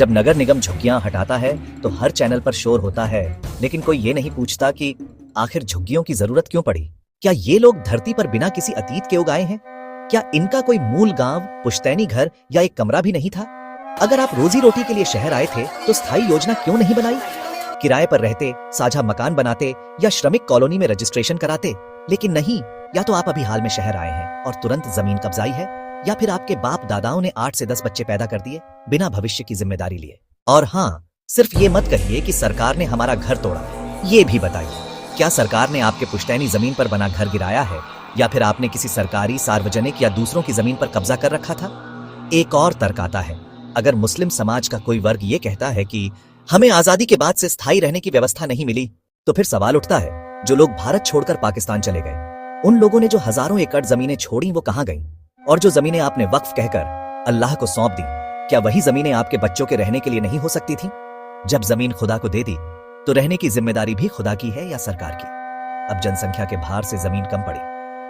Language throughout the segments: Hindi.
जब नगर निगम झुग्गियां हटाता है तो हर चैनल पर शोर होता है, लेकिन कोई ये नहीं पूछता कि आखिर झुग्गियों की जरूरत क्यों पड़ी। क्या ये लोग धरती पर बिना किसी अतीत के उगाए हैं? क्या इनका कोई मूल गांव, पुश्तैनी घर या एक कमरा भी नहीं था? अगर आप रोजी रोटी के लिए शहर आए थे तो स्थायी योजना क्यों नहीं बनाई? किराए पर रहते, साझा मकान बनाते या श्रमिक कॉलोनी में रजिस्ट्रेशन कराते। लेकिन नहीं, या तो आप अभी हाल में शहर आए हैं और तुरंत जमीन कब्जाई है, या फिर आपके बाप दादाओं ने 8 से 10 बच्चे पैदा कर दिए बिना भविष्य की जिम्मेदारी लिए। और हाँ, सिर्फ ये मत कहिए कि सरकार ने हमारा घर तोड़ा। ये भी बताइए, क्या सरकार ने आपके पुश्तैनी जमीन पर बना घर गिराया है, या फिर आपने किसी सरकारी, सार्वजनिक या दूसरों की जमीन पर कब्जा कर रखा था? एक और तर्क आता है, अगर मुस्लिम समाज का कोई वर्ग ये कहता है कि हमें आजादी के बाद से स्थायी रहने की व्यवस्था नहीं मिली, तो फिर सवाल उठता है, जो लोग भारत छोड़कर पाकिस्तान चले गए, उन लोगों ने जो हजारों एकड़ जमीनें छोड़ी वो कहां गईं? और जो जमीनें आपने वक्फ कहकर अल्लाह को सौंप दी, क्या वही जमीनें आपके बच्चों के रहने के लिए नहीं हो सकती थी? जब जमीन खुदा को दे दी तो रहने की जिम्मेदारी भी खुदा की है या सरकार की? अब जनसंख्या के भार से जमीन कम पड़ी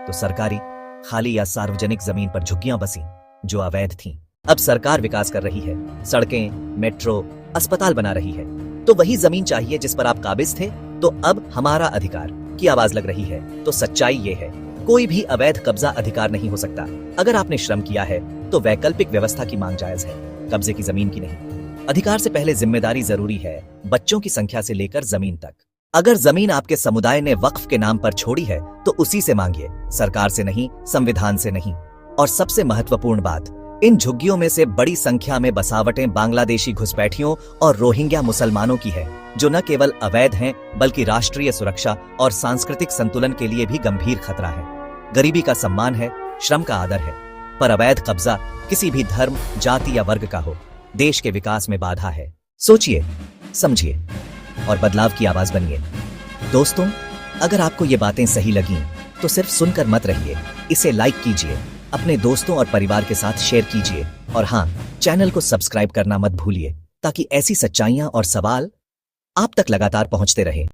तो सरकारी, खाली या सार्वजनिक जमीन पर झुग्गियां बसी जो अवैध थीं। अब सरकार विकास कर रही है, सड़कें, मेट्रो, अस्पताल बना रही है, तो वही जमीन चाहिए जिस पर आप काबिज थे। तो अब हमारा अधिकार की आवाज लग रही है। तो सच्चाई ये है, कोई भी अवैध कब्जा अधिकार नहीं हो सकता। अगर आपने श्रम किया है तो वैकल्पिक व्यवस्था की मांग जायज है, कब्जे की जमीन की नहीं। अधिकार से पहले जिम्मेदारी जरूरी है, बच्चों की संख्या से लेकर जमीन तक। अगर जमीन आपके समुदाय ने वक्फ के नाम पर छोड़ी है तो उसी से मांगिए, सरकार से नहीं, संविधान से नहीं। और सबसे महत्वपूर्ण बात, इन झुग्गियों में से बड़ी संख्या में बसावटें बांग्लादेशी घुसपैठियों और रोहिंग्या मुसलमानों की है, जो न केवल अवैध हैं बल्कि राष्ट्रीय सुरक्षा और सांस्कृतिक संतुलन के लिए भी गंभीर खतरा है। गरीबी का सम्मान है, श्रम का आदर है, पर अवैध कब्जा किसी भी धर्म, जाति या वर्ग का हो, देश के विकास में बाधा है। सोचिए, समझिए और बदलाव की आवाज बनिए। दोस्तों, अगर आपको ये बातें सही लगीं तो सिर्फ सुनकर मत रहिए, इसे लाइक कीजिए, अपने दोस्तों और परिवार के साथ शेयर कीजिए, और हाँ, चैनल को सब्सक्राइब करना मत भूलिए ताकि ऐसी सच्चाइयां और सवाल आप तक लगातार पहुंचते रहें।